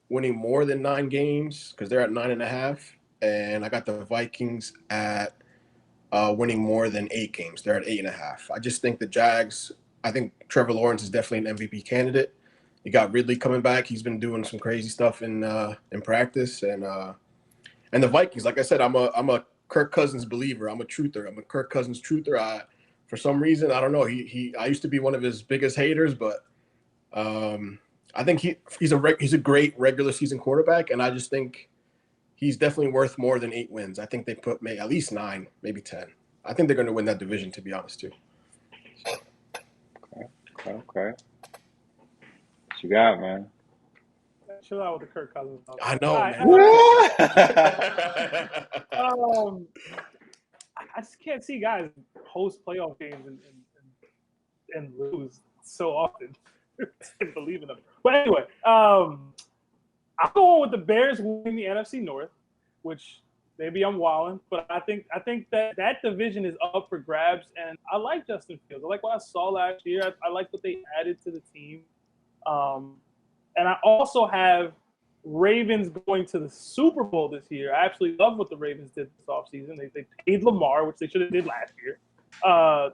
winning more than 9 games because they're at 9.5, and I got the Vikings at winning more than 8 games. They're at 8.5. I just think the Jags. I think Trevor Lawrence is definitely an MVP candidate. You got Ridley coming back. He's been doing some crazy stuff in practice, and the Vikings. Like I said, I'm a Kirk Cousins believer. I'm a truther. I'm a Kirk Cousins truther. For some reason, I don't know. I used to be one of his biggest haters, but I think he's a great regular season quarterback, and I just think he's definitely worth more than 8 wins. I think they put at least 9, maybe 10. I think they're going to win that division, to be honest, too. Okay. What you got, man? Chill out with the Kirk Cousins. I know, Right, man. I just can't see guys host playoff games and lose so often. I can't believe in them. But anyway, I'm going with the Bears winning the NFC North, which maybe I'm wilding, but I think that division is up for grabs, and I like Justin Fields. I like what I saw last year. I like what they added to the team, and I also have Ravens going to the Super Bowl this year. I absolutely love what the Ravens did this offseason. They paid Lamar, which they should have did last year.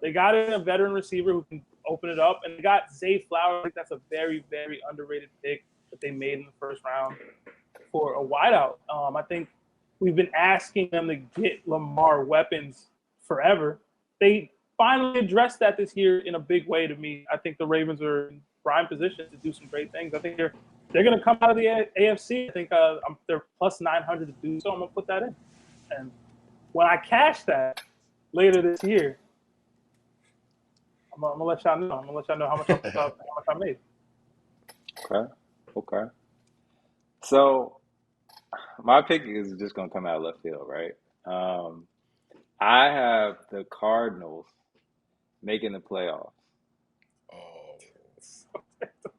They got in a veteran receiver who can open it up, and they got Zay Flowers. I think that's a very, very underrated pick that they made in the first round for a wideout. I think we've been asking them to get Lamar weapons forever. They finally addressed that this year in a big way to me. I think the Ravens are in prime position to do some great things. I think they're going to come out of the AFC. I think they're plus 900 to do so. I'm going to put that in. And when I cash that later this year, I'm I'm gonna let y'all know. I'm gonna let y'all know how much I made. Okay. So my pick is just gonna come out of left field, right? I have the Cardinals making the playoffs. Oh,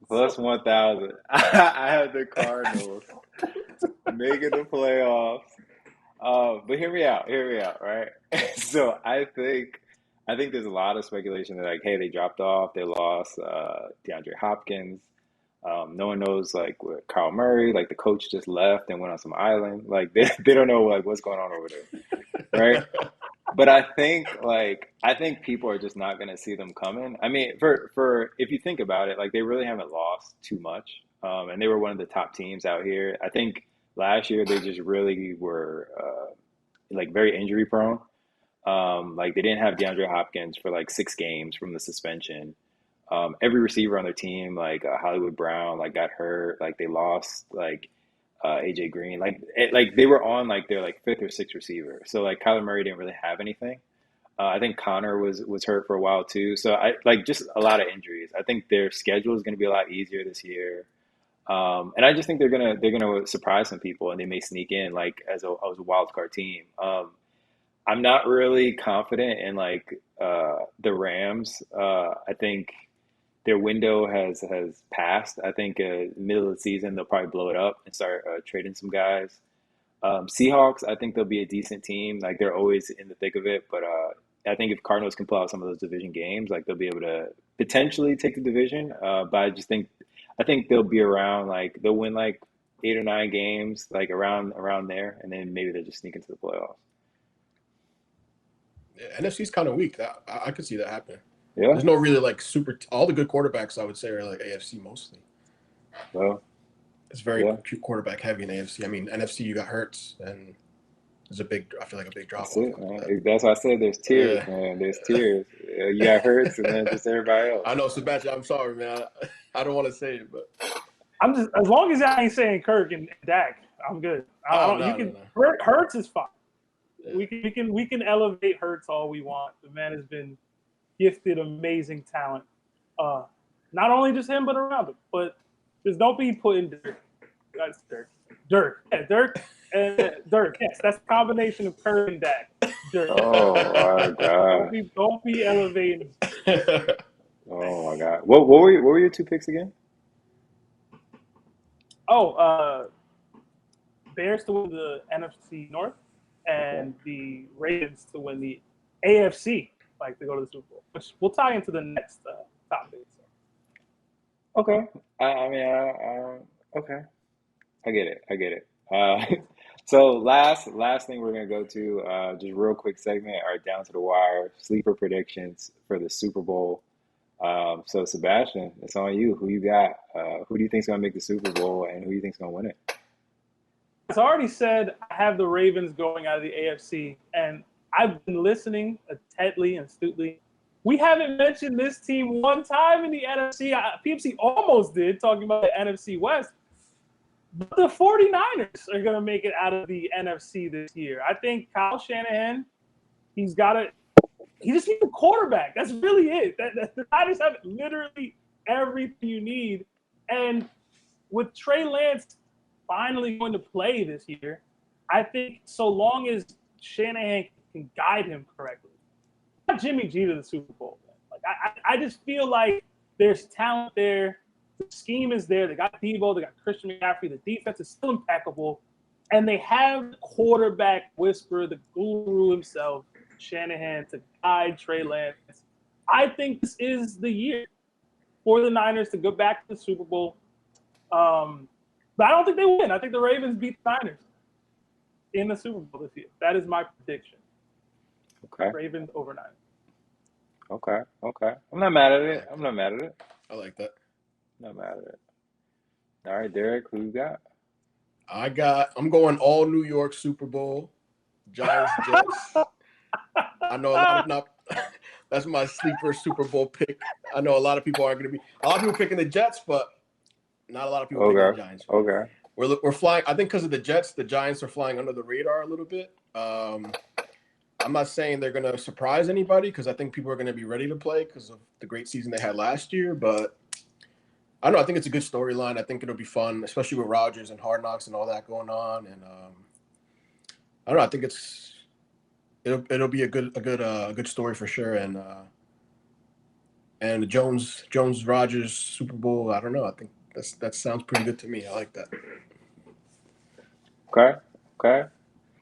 Plus 1,000. I have the Cardinals making the playoffs. But hear me out, right? So I think there's a lot of speculation that like, hey, they dropped off, they lost DeAndre Hopkins. No one knows like what Kyle Murray, like the coach just left and went on some island. Like they don't know like what's going on over there, right? But I think people are just not going to see them coming. I mean, for if you think about it, like they really haven't lost too much, and they were one of the top teams out here. I think last year they just really were like very injury prone. Like they didn't have DeAndre Hopkins for like 6 games from the suspension. Every receiver on their team, like Hollywood Brown, like got hurt. Like they lost like AJ Green. Like they were on like their like 5th or 6th receiver. So like Kyler Murray didn't really have anything. I think Connor was hurt for a while too. So I like just a lot of injuries. I think their schedule is going to be a lot easier this year. And I just think they're gonna surprise some people and they may sneak in like as a wild card team. I'm not really confident in like the Rams. I think their window has passed. I think middle of the season they'll probably blow it up and start trading some guys. Seahawks, I think they'll be a decent team. Like they're always in the thick of it, but I think if Cardinals can pull out some of those division games, like they'll be able to potentially take the division. But I think they'll be around. Like they'll win like 8 or 9 games, like around there, and then maybe they'll just sneak into the playoffs. yeah, NFC's kind of weak. That I could see that happening. Yeah. There's no really like all the good quarterbacks I would say are like AFC mostly. Well, It's very quarterback heavy in AFC. I mean, NFC you got Hurts and there's I feel like a big drop that's off. it, man. That's why I said there's tiers, man. There's tiers. You got Hurts and then just everybody else. I know, Sebastian. I'm sorry, man. I don't want to say it, but I'm just as long as I ain't saying Kirk and Dak, I'm good. Hurts is fine. Yeah. We can elevate Hurts all we want. The man has been gifted amazing talent. Not only just him, but around him. But just don't be putting Dirk. That's Dirk. Yeah, Dirk and Dirk. Yes, that's a combination of Kirk and Dak. Dirk. Oh my God. Don't be elevating. Oh my God. What were your 2 picks again? Bears to win the NFC North and the Ravens to win the AFC, like to go to the Super Bowl, which we'll tie into the next topic. So. Okay. I mean, okay. I get it. So last thing we're gonna go to, just real quick segment, our down to the wire sleeper predictions for the Super Bowl. So Sebastian, it's on you. Who you got? Who do you think's gonna make the Super Bowl, and who do you think's gonna win it? As I already said, I have the Ravens going out of the AFC, and I've been listening intently and astutely. We haven't mentioned this team one time in the NFC. PFC almost did, talking about the NFC West. But the 49ers are going to make it out of the NFC this year. I think Kyle Shanahan, he just needs a quarterback. That's really it. The Niners have literally everything you need. And with Trey Lance finally going to play this year, I think so long as Shanahan can guide him correctly. Not Jimmy G to the Super Bowl. Like I just feel like there's talent there. The scheme is there. They got Debo. They got Christian McCaffrey. The defense is still impeccable. And they have the quarterback whisperer, the guru himself, Shanahan, to guide Trey Lance. I think this is the year for the Niners to go back to the Super Bowl. But I don't think they win. I think the Ravens beat the Niners in the Super Bowl this year. That is my prediction. Okay. Ravens over Niners. Okay. I'm not mad at it. I like that. Not mad at it. All right, Derek, who you got? I'm going all New York Super Bowl. Giants, Jets. I know a lot of that's my sleeper Super Bowl pick. I know a lot of people are going to be picking the Jets, but not a lot of people picking the Giants. Okay. We're flying. I think because of the Jets, the Giants are flying under the radar a little bit. I'm not saying they're going to surprise anybody because I think people are going to be ready to play because of the great season they had last year. But I don't know. I think it's a good storyline. I think it'll be fun, especially with Rodgers and Hard Knocks and all that going on. And I don't know. I think it'll be a good story for sure. And the Jones Rodgers Super Bowl. I don't know. I think that sounds pretty good to me. I like that. Okay. Okay.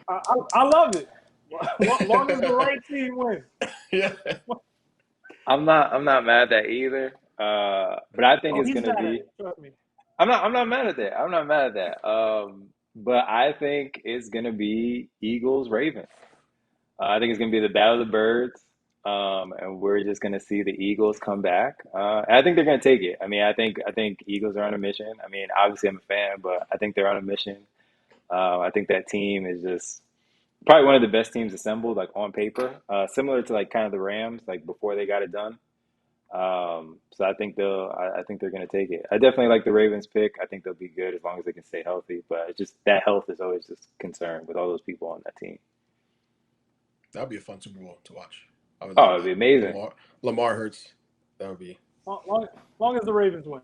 I love it. Long as the right team wins. Yeah. I'm not mad at that either. But I think Oh, it's he's gonna mad at be. it. Trust me. I'm not mad at that. I'm not mad at that. But I think it's gonna be Eagles Ravens. I think it's gonna be the Battle of the Birds. And we're just gonna see the Eagles come back. And I think they're gonna take it. I mean, I think Eagles are on a mission. I mean, obviously I'm a fan, but I think they're on a mission. I think that team is just probably one of the best teams assembled, like on paper, similar to like kind of the Rams, like before they got it done. So I think I think they're going to take it. I definitely like the Ravens pick. I think they'll be good as long as they can stay healthy. But it's just that health is always just concerned with all those people on that team. That'd be a fun Super Bowl to watch. I would Oh, love it'd be that. amazing. Lamar Hurts. That would be. Long as the Ravens win.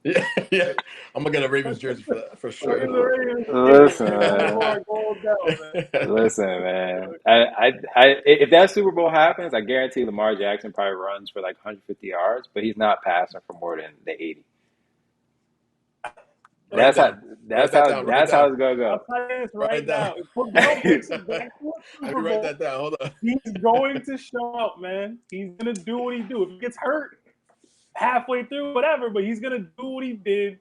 Yeah, yeah. I'm gonna get a Ravens jersey for that for Long sure. as the Ravens Listen, win. man. Baltimore gold down, man. Listen, man. If that Super Bowl happens, I guarantee Lamar Jackson probably runs for like 150 yards, but he's not passing for more than the 80. Write it That's how. down. Write That's that how. down. Write it That's how down. it's gonna I'll go. tell you this Write right it down. now. If Odell makes it back to a Let Super me write Bowl, that down. Hold on. he's going to show out, man. He's gonna do what he do. If he gets hurt halfway through, whatever, but he's gonna do what he did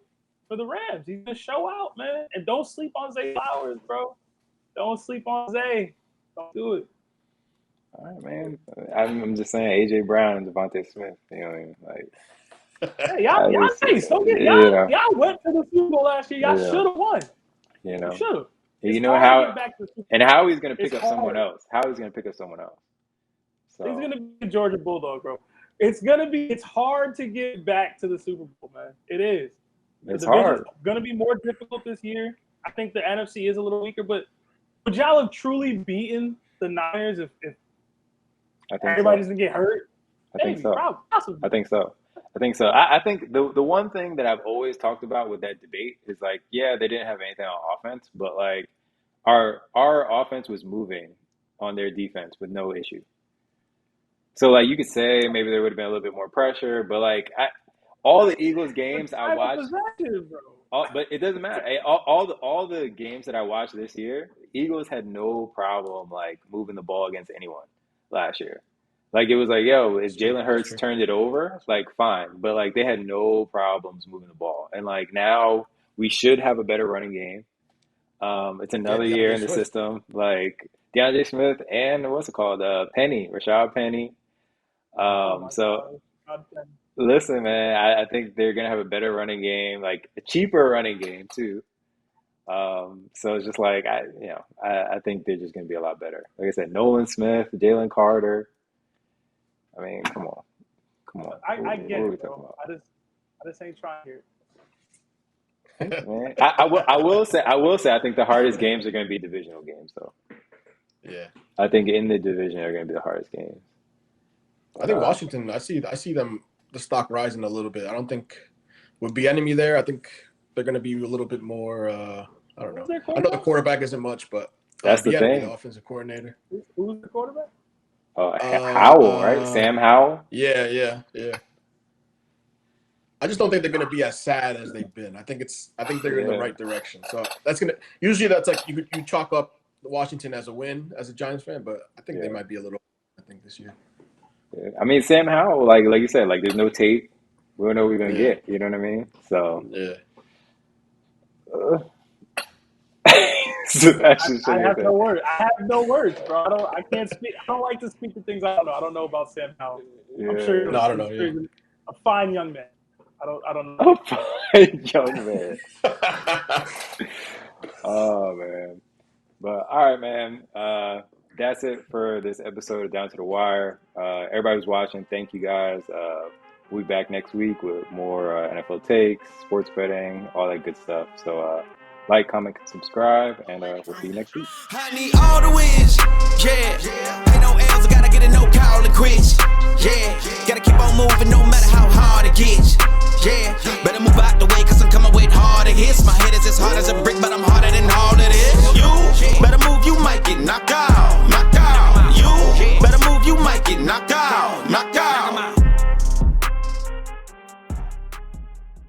for the Rams. He's gonna show out, man. And don't sleep on Zay Flowers, bro. Don't sleep on Zay. Don't do it. All right, man. I'm just saying, AJ Brown and Devontae Smith. You know what I mean? Like, Hey, y'all, I y'all, just, hey, so get you know, y'all went to the Super Bowl last year. Y'all yeah, should have won. you You know, should have. you It's know hard to how, get back to the Super and Bowl. how he's gonna pick It's up someone hard. else. How he's gonna pick up someone else. He's So gonna be a Georgia Bulldog, bro. It's hard to get back to the Super Bowl, man. It is. The it's division's hard. gonna be more difficult this year. I think the NFC is a little weaker, but would y'all have truly beaten the Niners if I think everybody so. doesn't get hurt? I think Maybe, so. probably, possibly. I think so. I think so. I think the one thing that I've always talked about with that debate is like, yeah, they didn't have anything on offense, but like our offense was moving on their defense with no issue. So like you could say maybe there would have been a little bit more pressure, but like all the Eagles The games I time of watched, possession, bro. but it doesn't matter. All the games that I watched this year, Eagles had no problem like moving the ball against anyone last year. Like it was like, yo, if It's true. Jalen It's Hurts true. turned it over, like fine. But like they had no problems moving the ball. And like now we should have a better running game. It's Yeah, another year DeAndre in the Swift. system. Like DeAndre Smith and what's it called? Penny, Rashad Penny. Oh my So God. God damn. listen, man, I think they're gonna have a better running game, like a cheaper running game too. So it's just like I think they're just gonna be a lot better. Like I said, Nolan Smith, Jalen Carter. I mean, come on, come on. I What get are we it, talking bro. about? I just ain't trying here. Man, I will say I think the hardest games are gonna be divisional games though. Yeah. I think in the division are gonna be the hardest games. I But think Washington. I see them the stock rising a little bit. I don't think with the enemy there. I think they're going to be a little bit more. I don't Who's know. their I know the quarterback? quarterback isn't much, but that's the Bieniemy, the thing. offensive coordinator. Who's the quarterback? Howell, right? Uh, Sam Howell. yeah. I just don't think they're going to be as sad as they've been. I think they're in the Yeah. right direction. So usually that's like you chalk up Washington as a win as a Giants fan, but I think they Yeah. might be a little. I think this year. Yeah. I mean, Sam Howell, like you said, like there's no tape. We don't know what we're gonna Yeah, get. You know what I mean? So, yeah. uh, Sebastian I shaking his have no head. words. I have no words, bro. I can't speak. I don't like to speak to things I don't know. I don't know about Sam Howell. I'm sure No, I don't know. I'm sure Yeah. he's a fine young man. I don't know. Oh, fine, young man. Oh man. But all right, man. That's it for this episode of Down to the Wire. Everybody who's watching, thank you guys. We'll be back next week with more NFL takes, sports betting, all that good stuff. So Like, comment, subscribe, and we'll see you next week. I need all the wins, yeah. Ain't no L's, I gotta get it, no call it quits, yeah. Gotta keep on moving no matter how hard it gets, yeah. Better move out the